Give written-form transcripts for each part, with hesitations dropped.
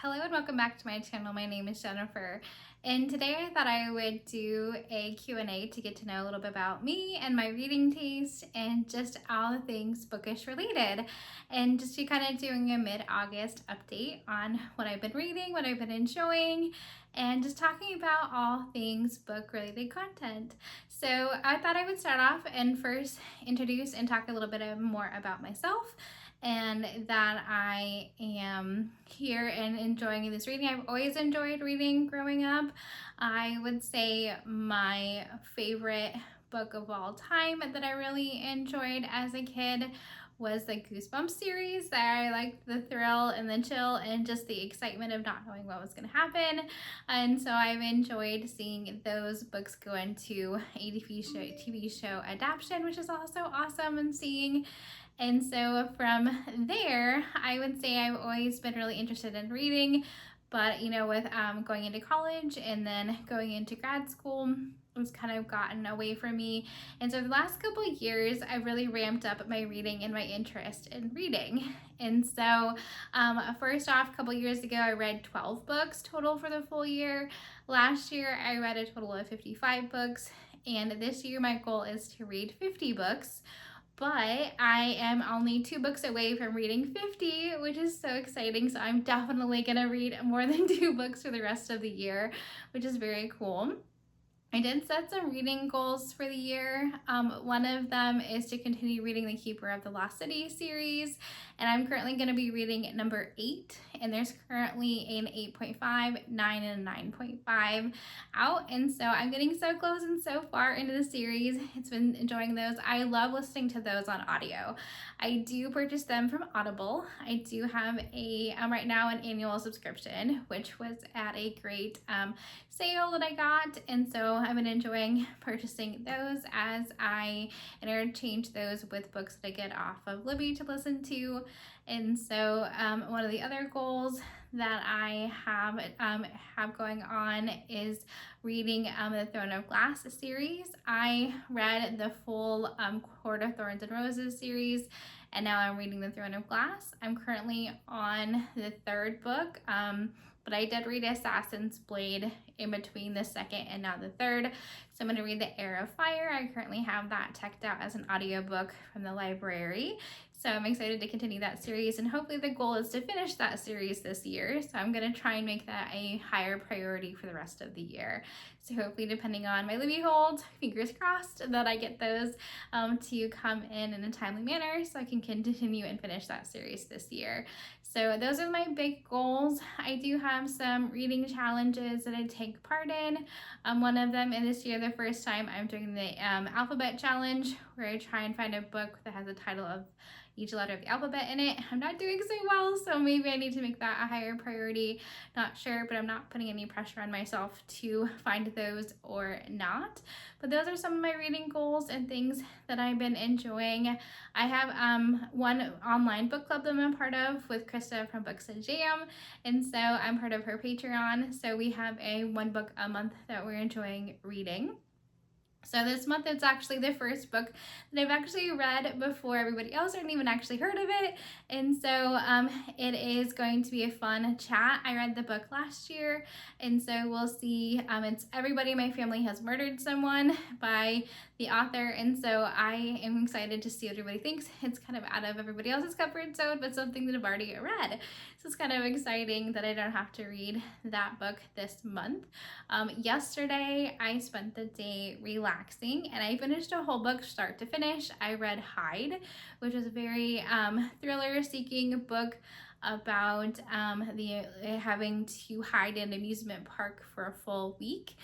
Hello and welcome back to my channel. My name is Jennifer, and today I thought I would do a Q&A to get to know a little bit about me and my reading taste and just all the things bookish related, and just to kind of doing a mid-August update on what I've been reading, what I've been enjoying, and just talking about all things book related content. So I thought I would start off and first introduce and talk a little bit more about myself, and that I am here and enjoying this reading. I've always enjoyed reading growing up. I would say my favorite book of all time that I really enjoyed as a kid was the Goosebumps series. I liked the thrill and the chill and just the excitement of not knowing what was going to happen. And so I've enjoyed seeing those books go into a TV show adaptation, which is also awesome, and seeing. And so from there, I would say I've always been really interested in reading, but with going into college and then going into grad school, it's kind of gotten away from me. And so the last couple of years, I've really ramped up my reading and my interest in reading. And so first off, a couple years ago, I read 12 books total for the full year. Last year, I read a total of 55 books. And this year, my goal is to read 50 books. But I am only 2 books away from reading 50, which is so exciting. So I'm definitely going to read more than 2 books for the rest of the year, which is very cool. I did set some reading goals for the year. One of them is to continue reading the Keeper of the Lost City series, and I'm currently going to be reading number 8, and there's currently an 8.5, 9, and a 9.5 out, and so I'm getting so close and so far into the series. It's been enjoying those. I love listening to those on audio. I do purchase them from Audible. I do have a right now an annual subscription, which was at a great sale that I got, and so I've been enjoying purchasing those as I interchange those with books that I get off of Libby to listen to. And so one of the other goals that I have going on is reading the Throne of Glass series. I read the full Court of Thorns and Roses series, and now I'm reading the Throne of Glass. I'm currently on the 3rd book, but I did read Assassin's Blade in between the 2nd and now the 3rd. So I'm going to read The Heir of Fire. I currently have that checked out as an audiobook from the library. So I'm excited to continue that series, and hopefully the goal is to finish that series this year. So I'm going to try and make that a higher priority for the rest of the year. So hopefully, depending on my Libby hold, fingers crossed that I get those to come in a timely manner so I can continue and finish that series this year. So those are my big goals. I do have some reading challenges that I take part in. One of them in this year, the first time, I'm doing the alphabet challenge, where I try and find a book that has a title of each letter of the alphabet in it. I'm not doing so well, so maybe I need to make that a higher priority. Not sure, but I'm not putting any pressure on myself to find those or not. But those are some of my reading goals and things that I've been enjoying. I have one online book club that I'm a part of with Krista from Books and Jam, and so I'm part of her Patreon. So we have a 1 book a month that we're enjoying reading. So this month, it's actually the first book that I've actually read before everybody else, or even actually heard of it. And so it is going to be a fun chat. I read the book last year, and so we'll see. It's Everybody in My Family Has Murdered Someone by the author, and so I am excited to see what everybody thinks. It's kind of out of everybody else's comfort zone, but something that I've already read. So it's kind of exciting that I don't have to read that book this month. Yesterday, I spent the day relaxing, and I finished a whole book start to finish. I read Hide, which is a very thriller-seeking book about having to hide in an amusement park for a full week.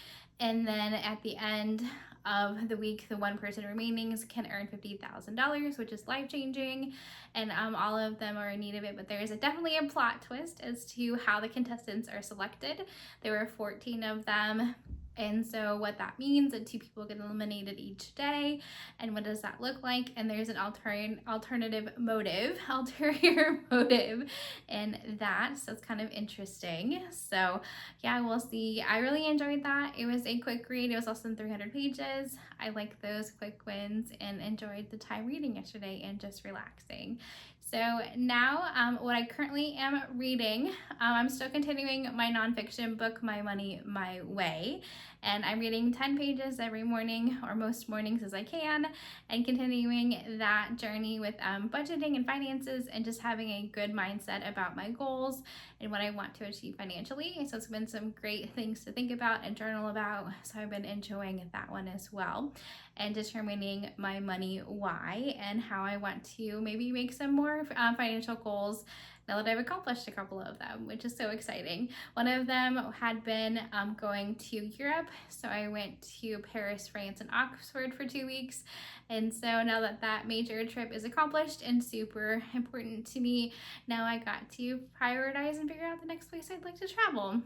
And then at the end of the week, the one person remaining can earn $50,000, which is life-changing, and all of them are in need of it. But there is definitely a plot twist as to how the contestants are selected. There were 14 of them. And so what that means is 2 people get eliminated each day, and what does that look like? And there's an ulterior motive in that, so it's kind of interesting. So yeah, we'll see. I really enjoyed that. It was a quick read. It was less than 300 pages. I like those quick wins and enjoyed the time reading yesterday and just relaxing. So now what I currently am reading, I'm still continuing my nonfiction book, My Money, My Way. And I'm reading 10 pages every morning, or most mornings as I can, and continuing that journey with budgeting and finances and just having a good mindset about my goals and what I want to achieve financially. So it's been some great things to think about and journal about. So I've been enjoying that one as well, and determining my money why and how I want to maybe make some more financial goals now that I've accomplished a couple of them, which is so exciting. One of them had been going to Europe. So I went to Paris, France, and Oxford for 2 weeks. And so now that that major trip is accomplished and super important to me, now I got to prioritize and figure out the next place I'd like to travel.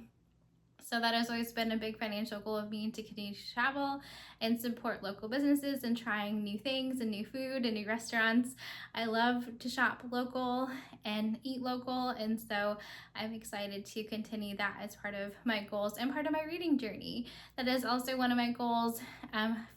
So that has always been a big financial goal of me, to continue to travel and support local businesses and trying new things and new food and new restaurants. I love to shop local and eat local, and so I'm excited to continue that as part of my goals and part of my reading journey. That is also one of my goals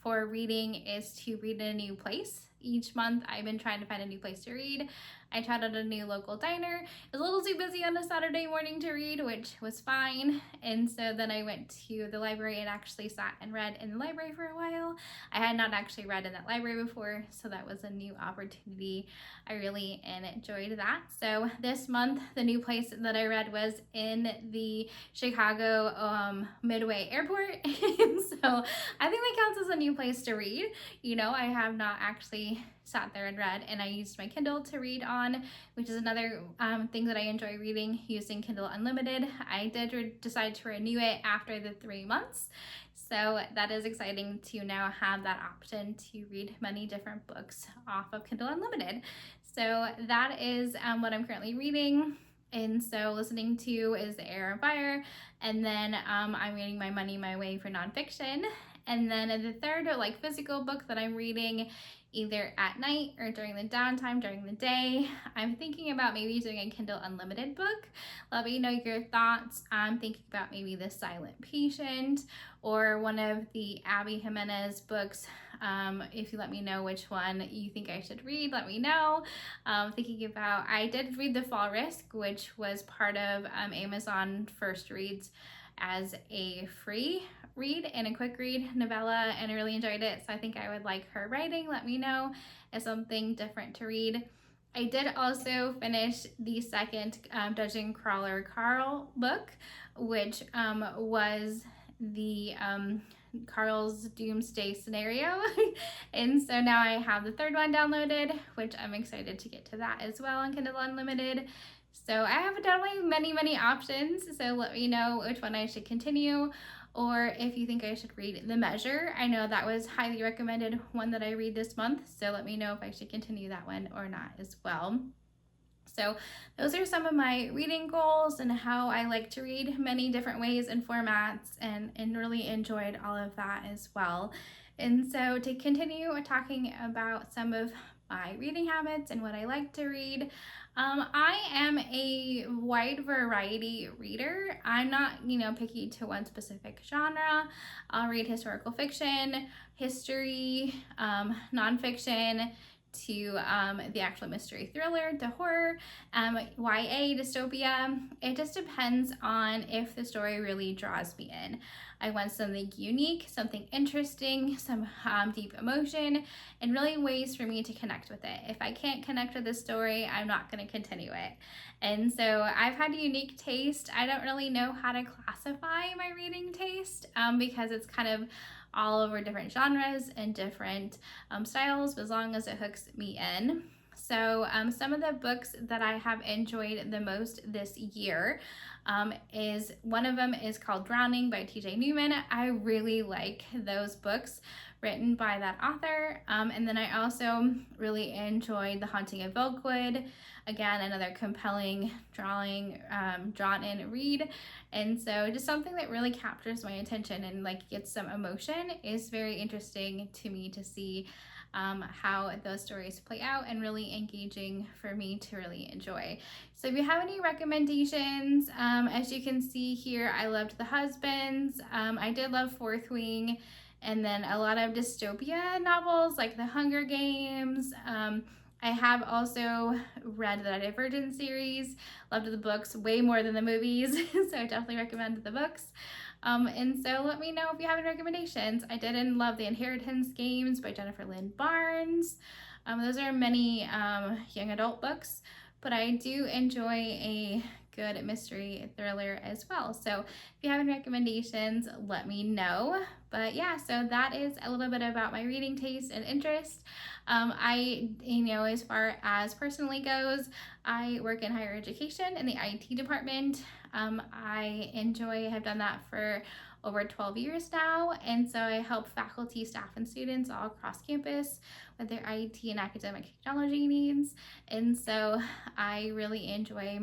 for reading, is to read in a new place. Each month I've been trying to find a new place to read. I tried out a new local diner. It was a little too busy on a Saturday morning to read, which was fine. And so then I went to the library and actually sat and read in the library for a while. I had not actually read in that library before, so that was a new opportunity. I really enjoyed that. So this month, the new place that I read was in the Chicago Midway Airport. And so I think that counts as a new place to read. You know, I have not actually sat there and read, and I used my Kindle to read on, which is another thing that I enjoy reading, using Kindle Unlimited. I did decide to renew it after the 3 months, so that is exciting to now have that option to read many different books off of Kindle Unlimited. So that is what I'm currently reading. And so listening to is The Heir and Fire, and then I'm reading My Money, My Way for nonfiction. And then the third, like, physical book that I'm reading either at night or during the downtime during the day, I'm thinking about maybe doing a Kindle Unlimited book. Let me know your thoughts. I'm thinking about maybe The Silent Patient or one of the Abby Jimenez books. If you let me know which one you think I should read, let me know. Thinking about, I did read The Fall Risk, which was part of Amazon First Reads as a free read and a quick read novella, and I really enjoyed it. So I think I would like her writing. Let me know as something different to read. I did also finish the second Dungeon Crawler Carl book, which was the Carl's Doomsday Scenario. And so now I have the third one downloaded, which I'm excited to get to that as well on Kindle Unlimited. So I have definitely many options. So let me know which one I should continue, or if you think I should read The Measure. I know that was highly recommended one that I read this month, so let me know if I should continue that one or not as well. So those are some of my reading goals and how I like to read, many different ways and formats, and really enjoyed all of that as well. And so to continue talking about some of my reading habits and what I like to read, I am a wide variety reader. I'm not, picky to one specific genre. I'll read historical fiction, history, nonfiction, to the actual mystery thriller, to horror, YA, dystopia. It just depends on if the story really draws me in. I want something unique, something interesting, some deep emotion, and really ways for me to connect with it. If I can't connect with the story, I'm not going to continue it. And so I've had a unique taste. I don't really know how to classify my reading taste because it's kind of all over different genres and different styles, as long as it hooks me in. So some of the books that I have enjoyed the most this year is, one of them is called Drowning by TJ Newman. I really like those books written by that author. And then I also really enjoyed The Haunting of Oakwood. Again, another compelling drawn in read. And so just something that really captures my attention and like gets some emotion. Is very interesting to me to see how those stories play out, and really engaging for me to really enjoy. So if you have any recommendations, as you can see here, I loved The Husbands. I did love Fourth Wing, and then a lot of dystopia novels like The Hunger Games. I have also read the Divergent series, loved the books way more than the movies, so I definitely recommend the books. And so let me know if you have any recommendations. I did love The Inheritance Games by Jennifer Lynn Barnes. Those are many young adult books, but I do enjoy a good mystery thriller as well. So if you have any recommendations, let me know. But yeah, so that is a little bit about my reading taste and interest. As far as personally goes, I work in higher education in the IT department. Have done that for over 12 years now, and so I help faculty, staff, and students all across campus with their IT and academic technology needs. And so I really enjoy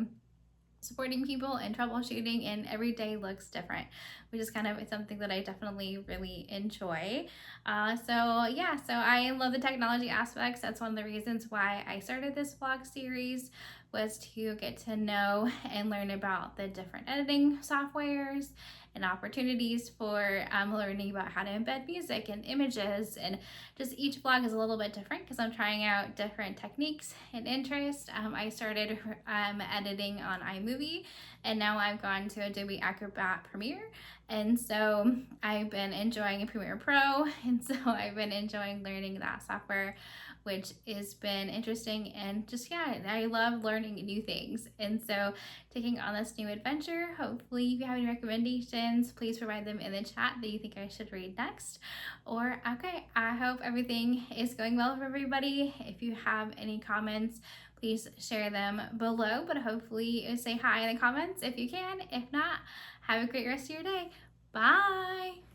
supporting people and troubleshooting, and every day looks different, which is kind of something that I definitely really enjoy. So I love the technology aspects. That's one of the reasons why I started this vlog series, was to get to know and learn about the different editing softwares and opportunities for learning about how to embed music and images. And just each vlog is a little bit different because I'm trying out different techniques and interests. I started editing on iMovie, and now I've gone to Adobe Acrobat Premiere. And so I've been enjoying Premiere Pro, and so I've been enjoying learning that software, which has been interesting. And just, yeah, I love learning new things. And so taking on this new adventure, hopefully if you have any recommendations, please provide them in the chat that you think I should read next. Or, okay, I hope everything is going well for everybody. If you have any comments, please share them below, but hopefully say hi in the comments if you can. If not, have a great rest of your day. Bye!